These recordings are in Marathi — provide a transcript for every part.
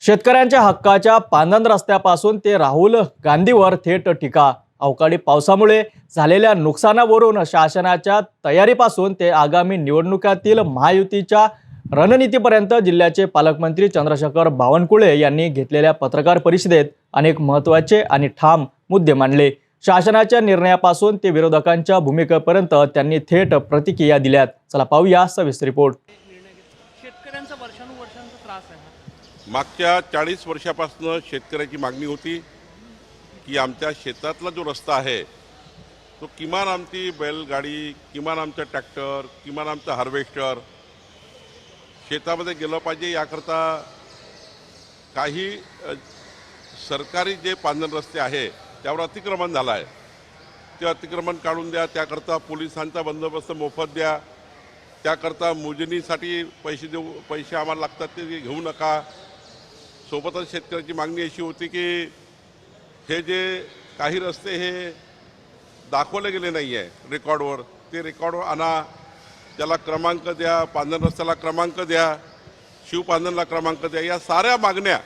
शेतकऱ्यांच्या हक्काच्या पांदन रस्त्यापासून ते राहुल गांधीवर थेट टीका। अवकाळी पावसामुळे झालेल्या नुकसानावरून शासनाच्या तयारीपासून ते आगामी निवडणुकीतील महायुतीच्या रणनीतीपर्यंत जिल्ह्याचे पालकमंत्री चंद्रशेखर बावनकुळे यांनी घेतलेल्या पत्रकार परिषदेत अनेक महत्त्वाचे आणि ठाम मुद्दे मांडले। शासनाच्या निर्णयापासून ते विरोधकांच्या भूमिकेपर्यंत त्यांनी थेट प्रतिक्रिया दिल्यात। चला पाहूया सविस्तर रिपोर्ट। शेतकऱ्यांचा वर्षानुवर्षांचा त्रास आहे। मागच्या 40 वर्षापासून शेतकऱ्याची मागणी होती की आमच्या शेतातला जो रस्ता आहे तो किमान आमची बैलगाडी, किमान आमचा ट्रॅक्टर, किमान आमचा हार्वेस्टर शेतामध्ये गेलं पाहिजे। याकरता काही सरकारी जे पांदन रस्ते आहे त्यावर अतिक्रमण झालं आहे, ते अतिक्रमण काढून द्या। त्याकरता पोलिसांचा बंदोबस्त मोफत द्या। त्याकरता मोजणीसाठी पैसे आम्हाला लागतात ते घेऊ नका। सोबतच शेतकऱ्याची मागणी अशी होती की हे जे काही रस्ते हे दाखवले गेले नाही आहे रेकॉर्डवर, ते रेकॉर्डवर आणा, त्याला क्रमांक द्या, पांदन रस्त्याला क्रमांक द्या, शिवपांदनला क्रमांक द्या। या साऱ्या मागण्या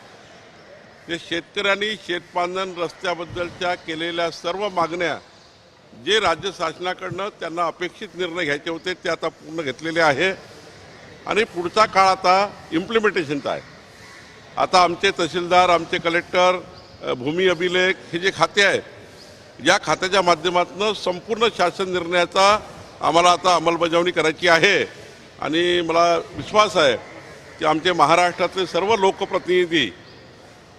जे शेतकऱ्यांनी शेतपांदन रस्त्याबद्दलच्या केलेल्या सर्व मागण्या जे राज्य शासनाकडनं त्यांना अपेक्षित निर्णय घ्यायचे होते ते आता पूर्ण घेतलेले आहे आणि पुढचा काळ आता इम्प्लिमेंटेशनचा आहे। आता आमचे तहसीलदार, आमचे कलेक्टर, भूमी अभिलेख हे जे खाते आहे या खात्याच्या माध्यमातून संपूर्ण शासन निर्णयाचा आम्हाला आता अंमलबजावणी करायची आहे आणि मला विश्वास आहे की आमचे महाराष्ट्रातले सर्व लोकप्रतिनिधी,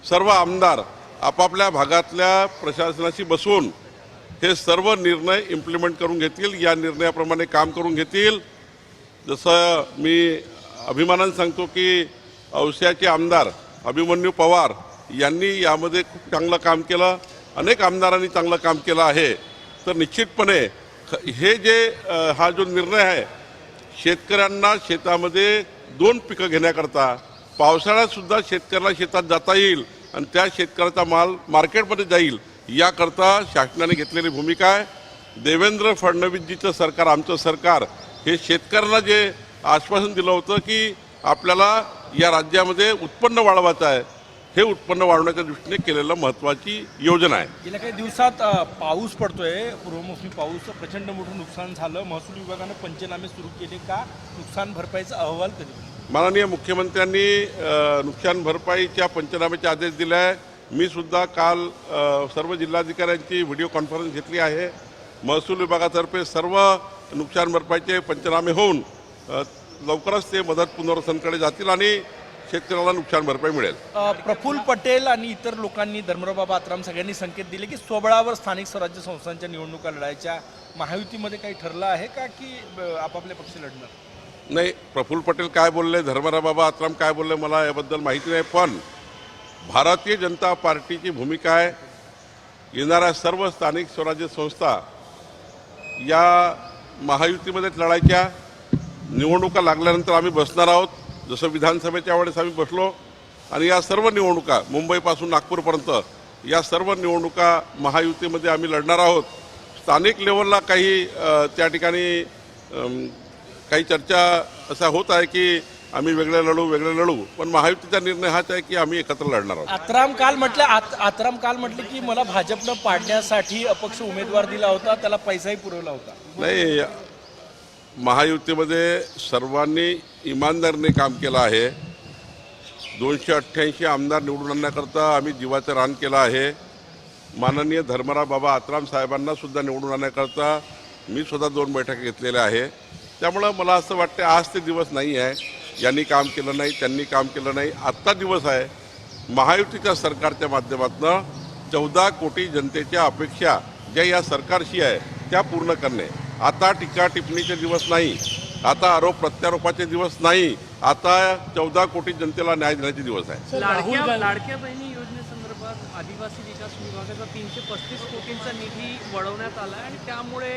सर्व आमदार आपापल्या भागातल्या प्रशासनाशी बसून हे सर्व निर्णय इम्प्लिमेंट करून घेतील, या निर्णयाप्रमाणे काम करून घेतील। जसं मी अभिमानाने सांगतो की औस्याचे आमदार अभिमन्यू पवार यांनी यामध्ये खूप चांगलं काम केलं, अनेक आमदारांनी चांगलं काम केलं आहे। तर निश्चितपणे हे जे हा जो निर्णय आहे शेतकऱ्यांना शेतामध्ये 2 पिकं घेण्याकरता पावसाळ्यातसुद्धा शेतकऱ्याला शेतात जाता येईल आणि त्या शेतकऱ्याचा माल मार्केटमध्ये जाईल याकरता शासनाने घेतलेली भूमिका आहे। देवेंद्र फडणवीसजीचं सरकार, आमचं सरकार हे शेतकऱ्यांना जे आश्वासन दिलं होतं की आपल्याला या राज्यामध्ये उत्पन्न वाढवायचं आहे, हे उत्पन्न वाढवण्याच्या दृष्टीने केलेलं महत्त्वाची योजना आहे। गेल्या काही दिवसात पाऊस पडतोय, पूर्वमोसमी पाऊस, प्रचंड मोठं नुकसान झालं। महसूल विभागानं पंचनामे सुरू केले का? नुकसान भरपाईचा अहवाल कधी? माननीय मुख्यमंत्र्यांनी नुकसान भरपाईच्या पंचनाम्याचे आदेश दिले आहे। मी सुद्धा काल सर्व जिल्हाधिकाऱ्यांची व्हिडिओ कॉन्फरन्स घेतली आहे। महसूल विभागातर्फे सर्व नुकसान भरपाईचे पंचनामे होऊन लवकरच ते मदत पुनर्वसनकडे जातील आणि शेतकऱ्याला नुकसान भरपाई मिळेल। प्रफुल्ल पटेल आणि इतर लोकांनी, धर्मराव बाबा आत्राम सगळ्यांनी संकेत दिले की स्वबळावर स्थानिक स्वराज्य संस्थांच्या निवडणुका लढायच्या। महायुतीमध्ये काही ठरलं आहे का की आपापले पक्ष लढणार? नाही, प्रफुल्ल पटेल काय बोलले, धर्मराव बाबा आत्राम काय बोलले मला याबद्दल माहिती नाही, पण भारतीय जनता पार्टीची भूमिका आहे येणाऱ्या सर्व स्थानिक स्वराज्य संस्था या महायुतीमध्येच लढायच्या। निवडणुका लागल्यानंतर आम्ही बसणार आहोत, जसं विधानसभेच्या वेळेस आम्ही बसलो आणि या सर्व निवडणुका मुंबईपासून नागपूरपर्यंत या सर्व निवडणुका महायुतीमध्ये आम्ही लढणार आहोत। स्थानिक लेवलला काही त्या ठिकाणी काही चर्चा असा होत आहे की आम्ही वेगळे लढू, पण महायुतीचा निर्णय हाच आहे की आम्ही एकत्र लढणार आहोत। आत्राम काल म्हटले की मला भाजपनं पाडण्यासाठी अपक्ष उमेदवार दिला होता, त्याला पैसाही पुरवला होता। नाही, महायुतीमध्ये सर्वांनी इमानदारीने काम केलं आहे। 288 आमदार निवडून आणण्याकरता आम्ही जीवाचं रान केलं आहे। माननीय धर्मराव बाबा आत्राम साहेबांना सुद्धा निवडून आणण्याकरता मी सुद्धा 2 बैठका घेतलेल्या आहे। त्यामुळं मला असं वाटतं आज ते दिवस नाही आहे यांनी काम केलं नाही, त्यांनी काम केलं नाही। आत्ता दिवस आहे महायुतीच्या सरकारच्या माध्यमातून 14 कोटी जनतेच्या अपेक्षा ज्या या सरकारशी आहे त्या पूर्ण करणे। आता टीका टिप्पणीचे दिवस नाही, आता आरोप प्रत्यारोपाचे दिवस नाही, आता 14 कोटी जनतेला न्याय देण्याचे दिवस आहे। लाडक्या बहिणी योजनेसंदर्भात आदिवासी विकास विभागाचा 335 कोटींचा निधी वळवण्यात आला आणि त्यामुळे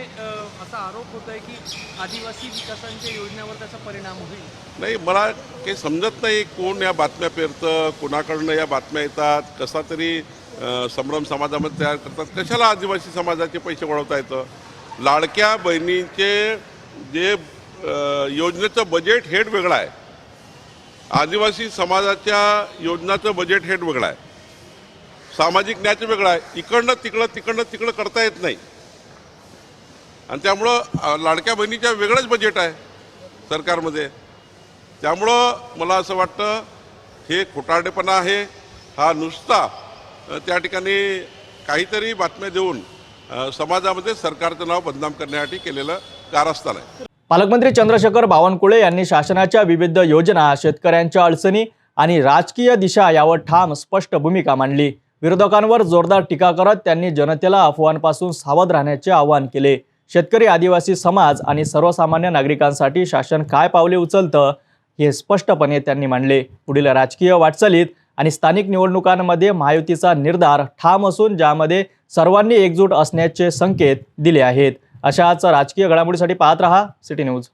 असा आरोप होत आहे की आदिवासी विकासांच्या योजनेवर त्याचा परिणाम होईल। नाही, मला काही समजत नाही कोण या बातम्या पेरतं, कोणाकडनं या बातम्या येतात, कसा तरी संभ्रम समाजामध्ये तयार करतात। कशाला आदिवासी समाजाचे पैसे वळवता येतं? लाडक्या बहिणींचे जे योजनेचं बजेट हेड वेगळं आहे, आदिवासी समाजाच्या योजनाचं बजेट हेड वेगळं आहे, सामाजिक न्यायाचं वेगळं आहे. तिकडनं तिकडं करता येत नाही आणि त्यामुळं लाडक्या बहिणीच्या वेगळंच बजेट आहे सरकारमध्ये. त्यामुळं मला असं वाटतं हे खोटारडेपणा आहे. हा नुसता त्या ठिकाणी काहीतरी बातम्या देऊन समाजामध्ये सरकारचं नाव बदनाम करण्यासाठी केलेलं कारस्थान आहे. पालकमंत्री चंद्रशेखर बावनकुळे यांनी शासनाच्या विविध योजना, शेतकऱ्यांच्या अडचणी आणि राजकीय दिशा यावर ठाम स्पष्ट भूमिका मांडली. विरोधकांवर जोरदार टीका करत त्यांनी जनतेला अफवांपासून सावध राहण्याचे आवाहन केले. शेतकरी, आदिवासी समाज आणि सर्वसामान्य नागरिकांसाठी शासन काय पावले उचलतं हे स्पष्टपणे त्यांनी मांडले. पुढील राजकीय वाटचालीत आणि स्थानिक निवडणुकांमध्ये महायुतीचा निर्धार ठाम असून ज्यामध्ये सर्वांनी एकजूट असण्याचे संकेत दिले आहेत. अशाच राजकीय घडामोडीसाठी पाहत रहा सिटी न्यूज.